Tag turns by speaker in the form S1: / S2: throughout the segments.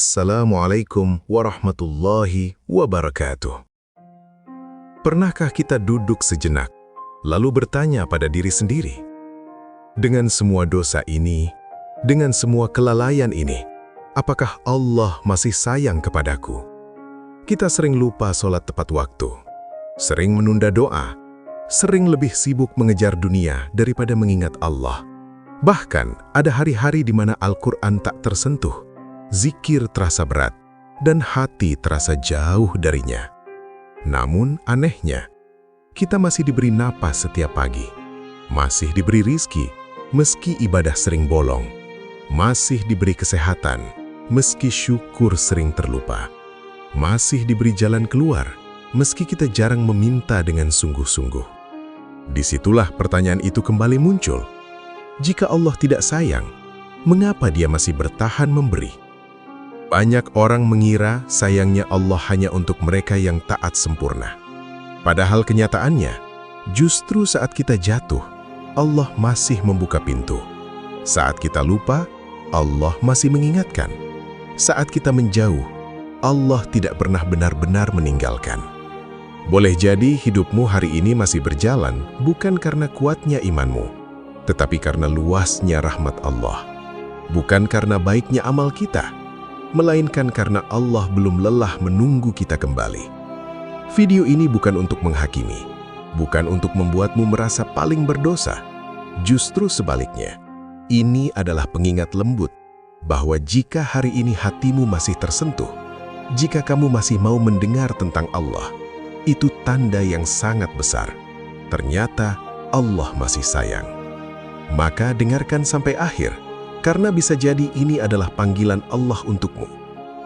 S1: Assalamualaikum warahmatullahi wabarakatuh. Pernahkah kita duduk sejenak, lalu bertanya pada diri sendiri, dengan semua dosa ini, dengan semua kelalaian ini, apakah Allah masih sayang kepadaku? Kita sering lupa sholat tepat waktu, sering menunda doa, sering lebih sibuk mengejar dunia daripada mengingat Allah. Bahkan ada hari-hari di mana Al-Quran tak tersentuh, zikir terasa berat, dan hati terasa jauh darinya. Namun anehnya, kita masih diberi napas setiap pagi, masih diberi rizki, meski ibadah sering bolong, masih diberi kesehatan, meski syukur sering terlupa, masih diberi jalan keluar, meski kita jarang meminta dengan sungguh-sungguh. Disitulah pertanyaan itu kembali muncul. Jika Allah tidak sayang, mengapa Dia masih bertahan memberi? Banyak orang mengira sayangnya Allah hanya untuk mereka yang taat sempurna. Padahal kenyataannya, justru saat kita jatuh, Allah masih membuka pintu. Saat kita lupa, Allah masih mengingatkan. Saat kita menjauh, Allah tidak pernah benar-benar meninggalkan. Boleh jadi hidupmu hari ini masih berjalan bukan karena kuatnya imanmu, tetapi karena luasnya rahmat Allah. Bukan karena baiknya amal kita, melainkan karena Allah belum lelah menunggu kita kembali. Video ini bukan untuk menghakimi, bukan untuk membuatmu merasa paling berdosa. Justru sebaliknya, ini adalah pengingat lembut bahwa jika hari ini hatimu masih tersentuh, jika kamu masih mau mendengar tentang Allah, itu tanda yang sangat besar. Ternyata Allah masih sayang. Maka dengarkan sampai akhir, karena bisa jadi ini adalah panggilan Allah untukmu.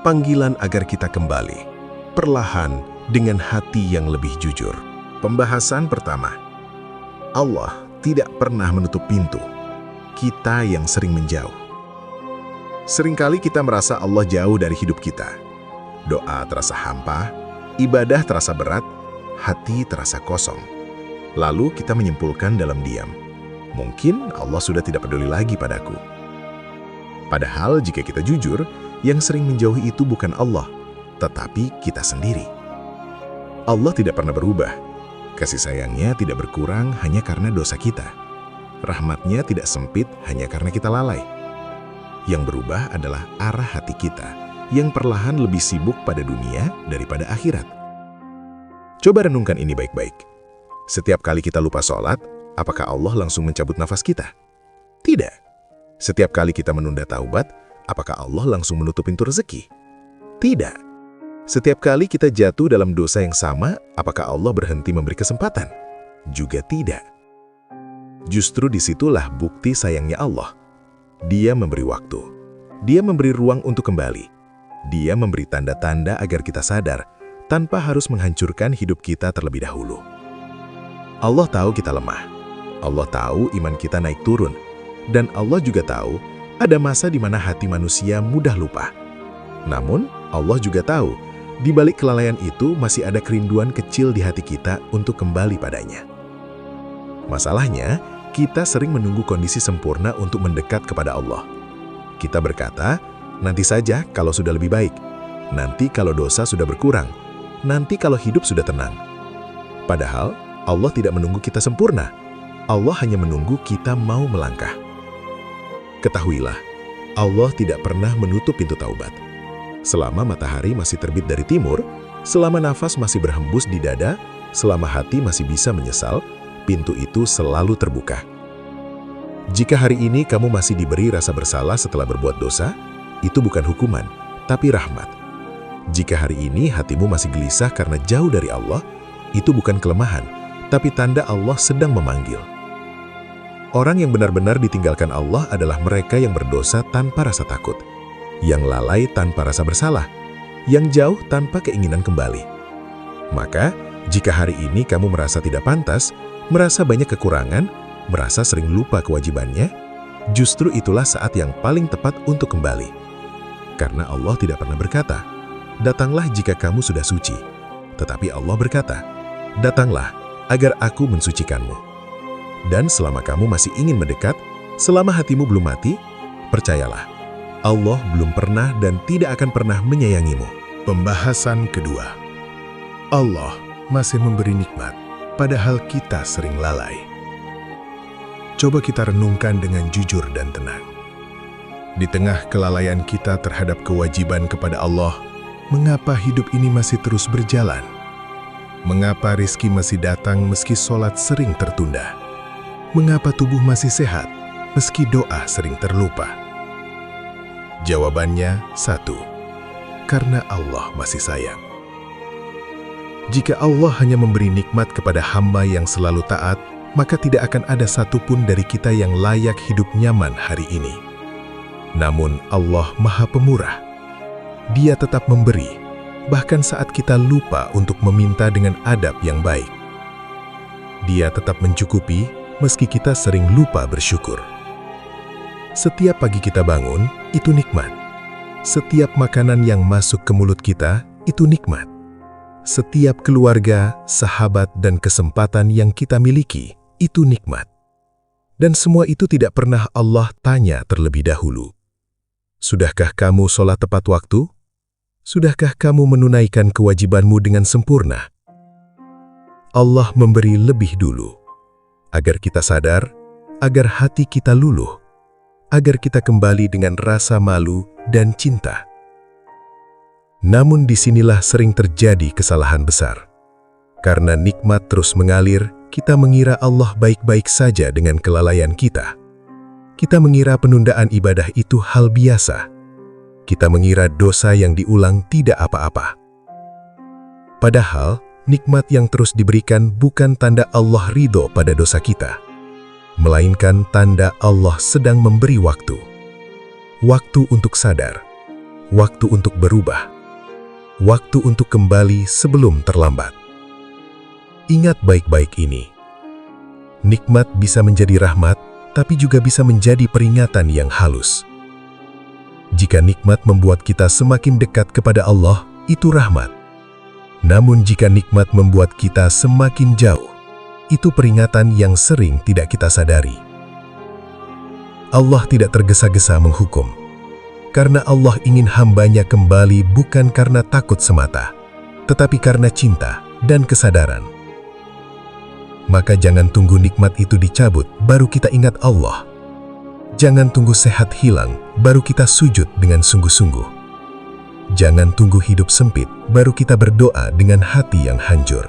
S1: Panggilan agar kita kembali, perlahan dengan hati yang lebih jujur. Pembahasan pertama, Allah tidak pernah menutup pintu. Kita yang sering menjauh. Seringkali kita merasa Allah jauh dari hidup kita. Doa terasa hampa, ibadah terasa berat, hati terasa kosong. Lalu kita menyimpulkan dalam diam, mungkin Allah sudah tidak peduli lagi padaku. Padahal jika kita jujur, yang sering menjauhi itu bukan Allah, tetapi kita sendiri. Allah tidak pernah berubah. Kasih sayangnya tidak berkurang hanya karena dosa kita. Rahmatnya tidak sempit hanya karena kita lalai. Yang berubah adalah arah hati kita, yang perlahan lebih sibuk pada dunia daripada akhirat. Coba renungkan ini baik-baik. Setiap kali kita lupa sholat, apakah Allah langsung mencabut nafas kita? Tidak. Setiap kali kita menunda taubat, apakah Allah langsung menutup pintu rezeki? Tidak. Setiap kali kita jatuh dalam dosa yang sama, apakah Allah berhenti memberi kesempatan? Juga tidak. Justru disitulah bukti sayangnya Allah. Dia memberi waktu. Dia memberi ruang untuk kembali. Dia memberi tanda-tanda agar kita sadar, tanpa harus menghancurkan hidup kita terlebih dahulu. Allah tahu kita lemah. Allah tahu iman kita naik turun. Dan Allah juga tahu ada masa di mana hati manusia mudah lupa. Namun, Allah juga tahu di balik kelalaian itu masih ada kerinduan kecil di hati kita untuk kembali padanya. Masalahnya, kita sering menunggu kondisi sempurna untuk mendekat kepada Allah. Kita berkata, nanti saja kalau sudah lebih baik, nanti kalau dosa sudah berkurang, nanti kalau hidup sudah tenang. Padahal, Allah tidak menunggu kita sempurna. Allah hanya menunggu kita mau melangkah. Ketahuilah, Allah tidak pernah menutup pintu taubat. Selama matahari masih terbit dari timur, selama nafas masih berhembus di dada, selama hati masih bisa menyesal, pintu itu selalu terbuka. Jika hari ini kamu masih diberi rasa bersalah setelah berbuat dosa, itu bukan hukuman, tapi rahmat. Jika hari ini hatimu masih gelisah karena jauh dari Allah, itu bukan kelemahan, tapi tanda Allah sedang memanggil. Orang yang benar-benar ditinggalkan Allah adalah mereka yang berdosa tanpa rasa takut, yang lalai tanpa rasa bersalah, yang jauh tanpa keinginan kembali. Maka, jika hari ini kamu merasa tidak pantas, merasa banyak kekurangan, merasa sering lupa kewajibannya, justru itulah saat yang paling tepat untuk kembali. Karena Allah tidak pernah berkata, "Datanglah jika kamu sudah suci." Tetapi Allah berkata, "Datanglah agar aku mensucikanmu." Dan selama kamu masih ingin mendekat, selama hatimu belum mati, percayalah, Allah belum pernah dan tidak akan pernah menyayangimu. Pembahasan kedua. Allah masih memberi nikmat, padahal kita sering lalai. Coba kita renungkan dengan jujur dan tenang. Di tengah kelalaian kita terhadap kewajiban kepada Allah, mengapa hidup ini masih terus berjalan? Mengapa rizki masih datang meski sholat sering tertunda? Mengapa tubuh masih sehat meski doa sering terlupa? Jawabannya satu, karena Allah masih sayang. Jika Allah hanya memberi nikmat kepada hamba yang selalu taat, maka tidak akan ada satupun dari kita yang layak hidup nyaman hari ini. Namun Allah Maha Pemurah. Dia tetap memberi, bahkan saat kita lupa untuk meminta dengan adab yang baik. Dia tetap mencukupi, meski kita sering lupa bersyukur. Setiap pagi kita bangun, itu nikmat. Setiap makanan yang masuk ke mulut kita, itu nikmat. Setiap keluarga, sahabat, dan kesempatan yang kita miliki, itu nikmat. Dan semua itu tidak pernah Allah tanya terlebih dahulu. Sudahkah kamu sholat tepat waktu? Sudahkah kamu menunaikan kewajibanmu dengan sempurna? Allah memberi lebih dulu, agar kita sadar, agar hati kita luluh, agar kita kembali dengan rasa malu dan cinta. Namun disinilah sering terjadi kesalahan besar. Karena nikmat terus mengalir, kita mengira Allah baik-baik saja dengan kelalaian kita. Kita mengira penundaan ibadah itu hal biasa. Kita mengira dosa yang diulang tidak apa-apa. Padahal, nikmat yang terus diberikan bukan tanda Allah ridho pada dosa kita, melainkan tanda Allah sedang memberi waktu. Waktu untuk sadar, waktu untuk berubah, waktu untuk kembali sebelum terlambat. Ingat baik-baik ini. Nikmat bisa menjadi rahmat, tapi juga bisa menjadi peringatan yang halus. Jika nikmat membuat kita semakin dekat kepada Allah, itu rahmat. Namun jika nikmat membuat kita semakin jauh, itu peringatan yang sering tidak kita sadari. Allah tidak tergesa-gesa menghukum, karena Allah ingin hambanya kembali bukan karena takut semata, tetapi karena cinta dan kesadaran. Maka jangan tunggu nikmat itu dicabut, baru kita ingat Allah. Jangan tunggu sehat hilang, baru kita sujud dengan sungguh-sungguh. Jangan tunggu hidup sempit, baru kita berdoa dengan hati yang hancur.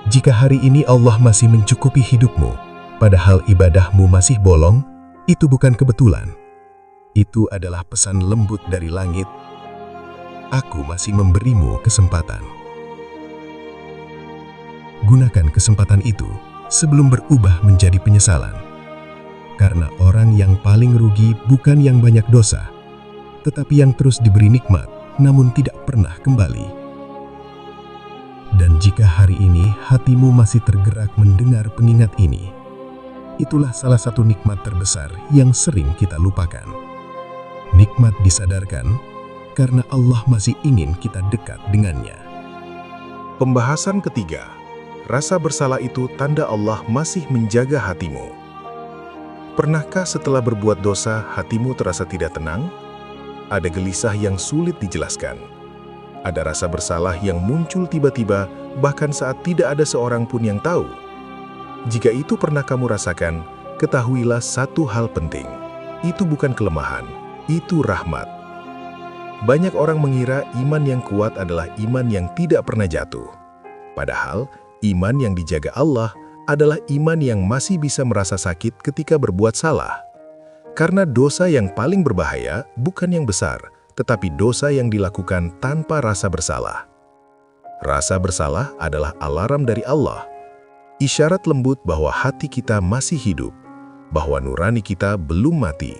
S1: Jika hari ini Allah masih mencukupi hidupmu, padahal ibadahmu masih bolong, itu bukan kebetulan. Itu adalah pesan lembut dari langit. Aku masih memberimu kesempatan. Gunakan kesempatan itu sebelum berubah menjadi penyesalan. Karena orang yang paling rugi bukan yang banyak dosa, tetapi yang terus diberi nikmat, namun tidak pernah kembali. Dan jika hari ini hatimu masih tergerak mendengar pengingat ini, itulah salah satu nikmat terbesar yang sering kita lupakan. Nikmat disadarkan, karena Allah masih ingin kita dekat dengannya.
S2: Pembahasan ketiga. Rasa bersalah itu tanda Allah masih menjaga hatimu. Pernahkah setelah berbuat dosa, hatimu terasa tidak tenang? Ada gelisah yang sulit dijelaskan. Ada rasa bersalah yang muncul tiba-tiba, bahkan saat tidak ada seorang pun yang tahu. Jika itu pernah kamu rasakan, ketahuilah satu hal penting. Itu bukan kelemahan, itu rahmat. Banyak orang mengira iman yang kuat adalah iman yang tidak pernah jatuh. Padahal, iman yang dijaga Allah adalah iman yang masih bisa merasa sakit ketika berbuat salah. Karena dosa yang paling berbahaya bukan yang besar, tetapi dosa yang dilakukan tanpa rasa bersalah. Rasa bersalah adalah alarm dari Allah, isyarat lembut bahwa hati kita masih hidup, bahwa nurani kita belum mati,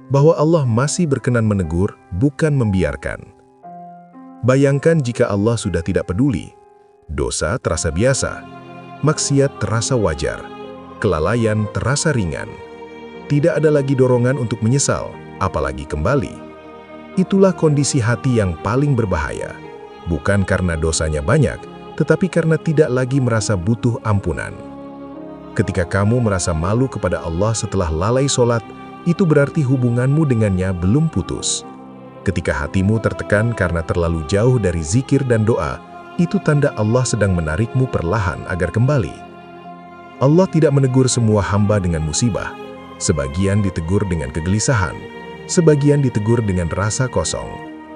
S2: bahwa Allah masih berkenan menegur, bukan membiarkan. Bayangkan jika Allah sudah tidak peduli. Dosa terasa biasa, maksiat terasa wajar, kelalaian terasa ringan. Tidak ada lagi dorongan untuk menyesal, apalagi kembali. Itulah kondisi hati yang paling berbahaya, bukan karena dosanya banyak, tetapi karena tidak lagi merasa butuh ampunan. Ketika kamu merasa malu kepada Allah setelah lalai sholat, itu berarti hubunganmu dengannya belum putus. Ketika hatimu tertekan karena terlalu jauh dari zikir dan doa, itu tanda Allah sedang menarikmu perlahan agar kembali. Allah tidak menegur semua hamba dengan musibah. Sebagian ditegur dengan kegelisahan, sebagian ditegur dengan rasa kosong,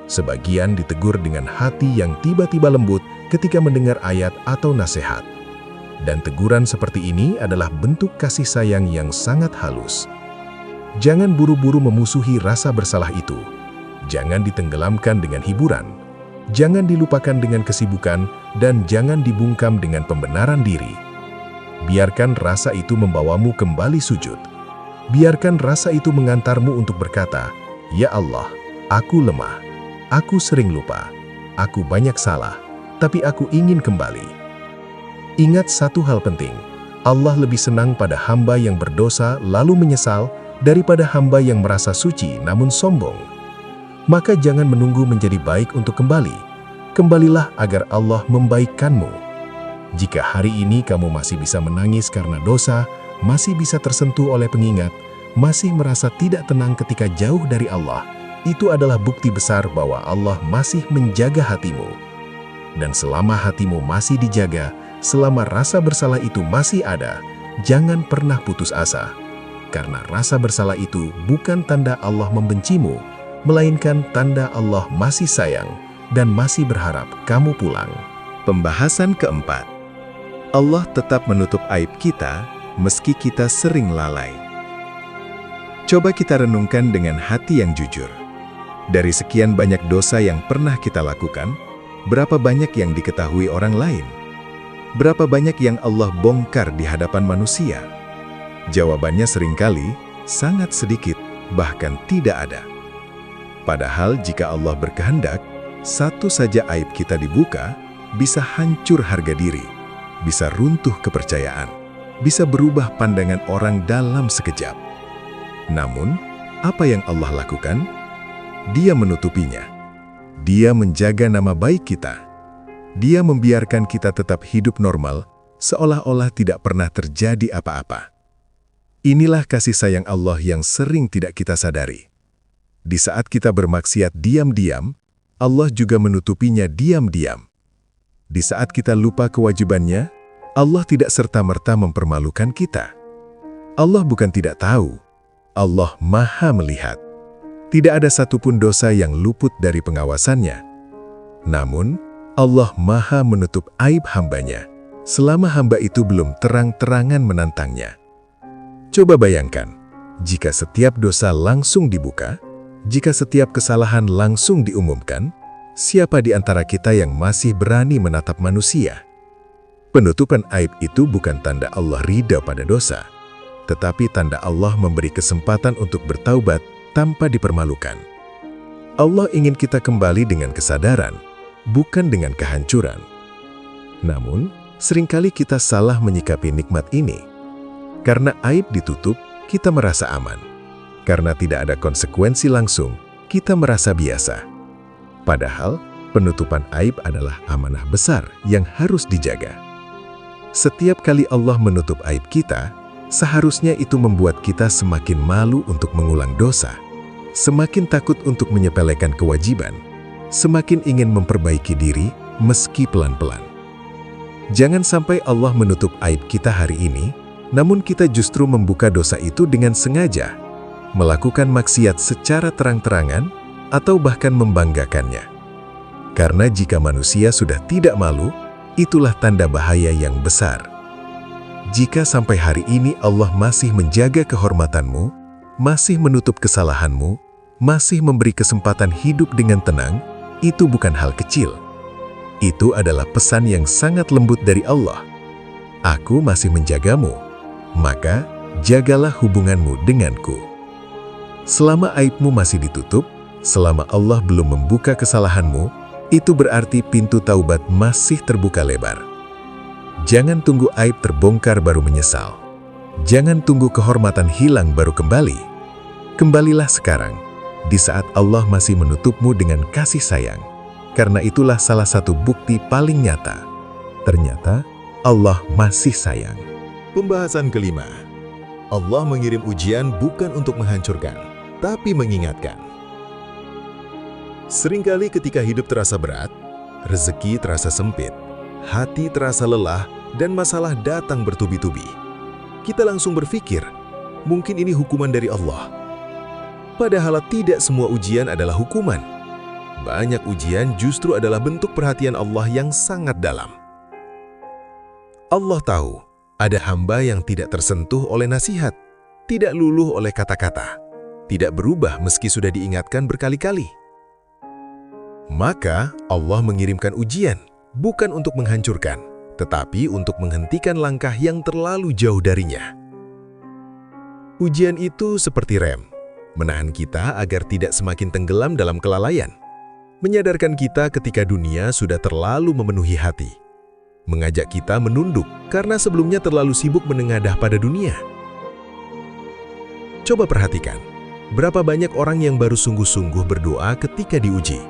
S2: sebagian ditegur dengan hati yang tiba-tiba lembut ketika mendengar ayat atau nasihat. Dan teguran seperti ini adalah bentuk kasih sayang yang sangat halus. Jangan buru-buru memusuhi rasa bersalah itu. Jangan ditenggelamkan dengan hiburan. Jangan dilupakan dengan kesibukan, dan jangan dibungkam dengan pembenaran diri. Biarkan rasa itu membawamu kembali sujud. Biarkan rasa itu mengantarmu untuk berkata, "Ya Allah, aku lemah, aku sering lupa, aku banyak salah, tapi aku ingin kembali." Ingat satu hal penting, Allah lebih senang pada hamba yang berdosa lalu menyesal daripada hamba yang merasa suci namun sombong. Maka jangan menunggu menjadi baik untuk kembali. Kembalilah agar Allah membaikkanmu. Jika hari ini kamu masih bisa menangis karena dosa, masih bisa tersentuh oleh pengingat, masih merasa tidak tenang ketika jauh dari Allah, itu adalah bukti besar bahwa Allah masih menjaga hatimu. Dan selama hatimu masih dijaga, selama rasa bersalah itu masih ada, jangan pernah putus asa. Karena rasa bersalah itu bukan tanda Allah membencimu, melainkan tanda Allah masih sayang dan masih berharap kamu pulang.
S1: Pembahasan keempat, Allah tetap menutup aib kita meski kita sering lalai. Coba kita renungkan dengan hati yang jujur. Dari sekian banyak dosa yang pernah kita lakukan, berapa banyak yang diketahui orang lain? Berapa banyak yang Allah bongkar di hadapan manusia? Jawabannya seringkali sangat sedikit, bahkan tidak ada. Padahal jika Allah berkehendak, satu saja aib kita dibuka, bisa hancur harga diri, bisa runtuh kepercayaan, bisa berubah pandangan orang dalam sekejap. Namun, apa yang Allah lakukan? Dia menutupinya. Dia menjaga nama baik kita. Dia membiarkan kita tetap hidup normal, seolah-olah tidak pernah terjadi apa-apa. Inilah kasih sayang Allah yang sering tidak kita sadari. Di saat kita bermaksiat diam-diam, Allah juga menutupinya diam-diam. Di saat kita lupa kewajibannya, Allah tidak serta-merta mempermalukan kita. Allah bukan tidak tahu, Allah Maha melihat. Tidak ada satupun dosa yang luput dari pengawasannya. Namun, Allah Maha menutup aib hambanya, selama hamba itu belum terang-terangan menantangnya. Coba bayangkan, jika setiap dosa langsung dibuka, jika setiap kesalahan langsung diumumkan, siapa di antara kita yang masih berani menatap manusia? Penutupan aib itu bukan tanda Allah ridha pada dosa, tetapi tanda Allah memberi kesempatan untuk bertaubat tanpa dipermalukan. Allah ingin kita kembali dengan kesadaran, bukan dengan kehancuran. Namun, seringkali kita salah menyikapi nikmat ini. Karena aib ditutup, kita merasa aman. Karena tidak ada konsekuensi langsung, kita merasa biasa. Padahal, penutupan aib adalah amanah besar yang harus dijaga. Setiap kali Allah menutup aib kita, seharusnya itu membuat kita semakin malu untuk mengulang dosa, semakin takut untuk menyepelekan kewajiban, semakin ingin memperbaiki diri meski pelan-pelan. Jangan sampai Allah menutup aib kita hari ini, namun kita justru membuka dosa itu dengan sengaja, melakukan maksiat secara terang-terangan, atau bahkan membanggakannya. Karena jika manusia sudah tidak malu, itulah tanda bahaya yang besar. Jika sampai hari ini Allah masih menjaga kehormatanmu, masih menutup kesalahanmu, masih memberi kesempatan hidup dengan tenang, itu bukan hal kecil. Itu adalah pesan yang sangat lembut dari Allah. Aku masih menjagamu, maka jagalah hubunganmu denganku. Selama aibmu masih ditutup, selama Allah belum membuka kesalahanmu, itu berarti pintu taubat masih terbuka lebar. Jangan tunggu aib terbongkar baru menyesal. Jangan tunggu kehormatan hilang baru kembali. Kembalilah sekarang, di saat Allah masih menutupmu dengan kasih sayang. Karena itulah salah satu bukti paling nyata. Ternyata Allah masih sayang.
S2: Pembahasan kelima,
S1: Allah mengirim ujian bukan untuk menghancurkan, tapi mengingatkan. Seringkali ketika hidup terasa berat, rezeki terasa sempit, hati terasa lelah, dan masalah datang bertubi-tubi, kita langsung berpikir, mungkin ini hukuman dari Allah. Padahal tidak semua ujian adalah hukuman. Banyak ujian justru adalah bentuk perhatian Allah yang sangat dalam. Allah tahu, ada hamba yang tidak tersentuh oleh nasihat, tidak luluh oleh kata-kata, tidak berubah meski sudah diingatkan berkali-kali. Maka Allah mengirimkan ujian, bukan untuk menghancurkan, tetapi untuk menghentikan langkah yang terlalu jauh darinya. Ujian itu seperti rem, menahan kita agar tidak semakin tenggelam dalam kelalaian, menyadarkan kita ketika dunia sudah terlalu memenuhi hati, mengajak kita menunduk karena sebelumnya terlalu sibuk menengadah pada dunia. Coba perhatikan, berapa banyak orang yang baru sungguh-sungguh berdoa ketika diuji?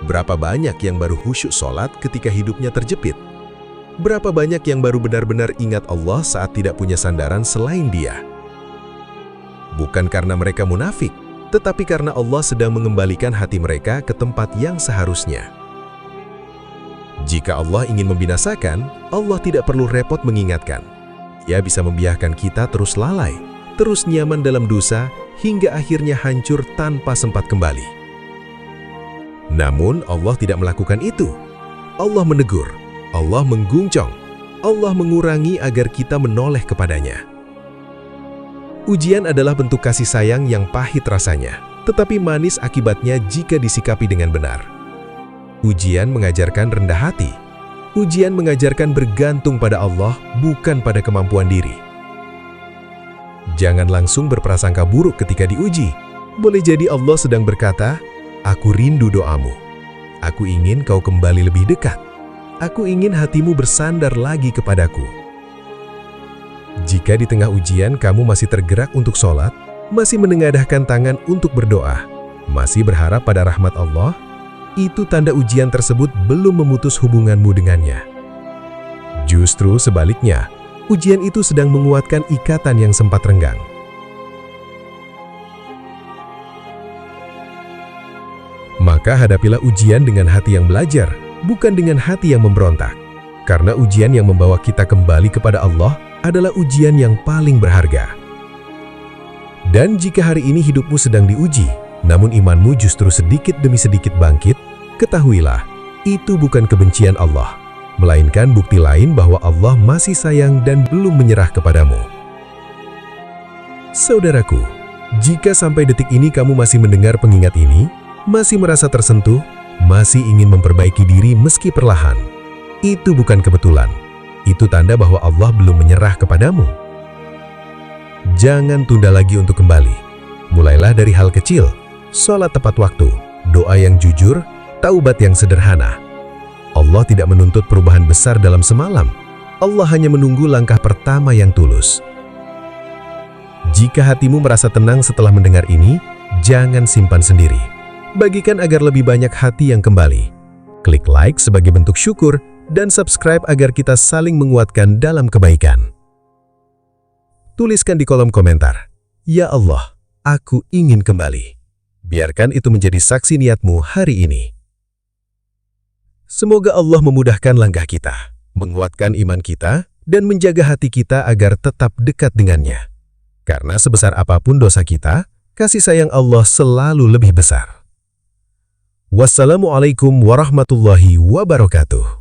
S1: Berapa banyak yang baru khusyuk sholat ketika hidupnya terjepit? Berapa banyak yang baru benar-benar ingat Allah saat tidak punya sandaran selain Dia? Bukan karena mereka munafik, tetapi karena Allah sedang mengembalikan hati mereka ke tempat yang seharusnya. Jika Allah ingin membinasakan, Allah tidak perlu repot mengingatkan. Ia bisa membiarkan kita terus lalai, terus nyaman dalam dosa, hingga akhirnya hancur tanpa sempat kembali. Namun Allah tidak melakukan itu. Allah menegur, Allah mengguncang, Allah mengurangi agar kita menoleh kepadanya. Ujian adalah bentuk kasih sayang yang pahit rasanya, tetapi manis akibatnya jika disikapi dengan benar. Ujian mengajarkan rendah hati. Ujian mengajarkan bergantung pada Allah, bukan pada kemampuan diri. Jangan langsung berprasangka buruk ketika diuji. Boleh jadi Allah sedang berkata, "Aku rindu doamu. Aku ingin kau kembali lebih dekat. Aku ingin hatimu bersandar lagi kepadaku." Jika di tengah ujian kamu masih tergerak untuk sholat, masih menengadahkan tangan untuk berdoa, masih berharap pada rahmat Allah, itu tanda ujian tersebut belum memutus hubunganmu dengannya. Justru sebaliknya, ujian itu sedang menguatkan ikatan yang sempat renggang. Maka hadapilah ujian dengan hati yang belajar, bukan dengan hati yang memberontak. Karena ujian yang membawa kita kembali kepada Allah adalah ujian yang paling berharga. Dan jika hari ini hidupmu sedang diuji, namun imanmu justru sedikit demi sedikit bangkit, ketahuilah, itu bukan kebencian Allah, melainkan bukti lain bahwa Allah masih sayang dan belum menyerah kepadamu. Saudaraku, jika sampai detik ini kamu masih mendengar pengingat ini, masih merasa tersentuh, masih ingin memperbaiki diri meski perlahan, itu bukan kebetulan. Itu tanda bahwa Allah belum menyerah kepadamu. Jangan tunda lagi untuk kembali. Mulailah dari hal kecil, sholat tepat waktu, doa yang jujur, taubat yang sederhana. Allah tidak menuntut perubahan besar dalam semalam. Allah hanya menunggu langkah pertama yang tulus. Jika hatimu merasa tenang setelah mendengar ini, jangan simpan sendiri. Bagikan agar lebih banyak hati yang kembali. Klik like sebagai bentuk syukur, dan subscribe agar kita saling menguatkan dalam kebaikan. Tuliskan di kolom komentar, "Ya Allah, aku ingin kembali." Biarkan itu menjadi saksi niatmu hari ini. Semoga Allah memudahkan langkah kita, menguatkan iman kita, dan menjaga hati kita agar tetap dekat dengannya. Karena sebesar apapun dosa kita, kasih sayang Allah selalu lebih besar. Wassalamualaikum warahmatullahi wabarakatuh.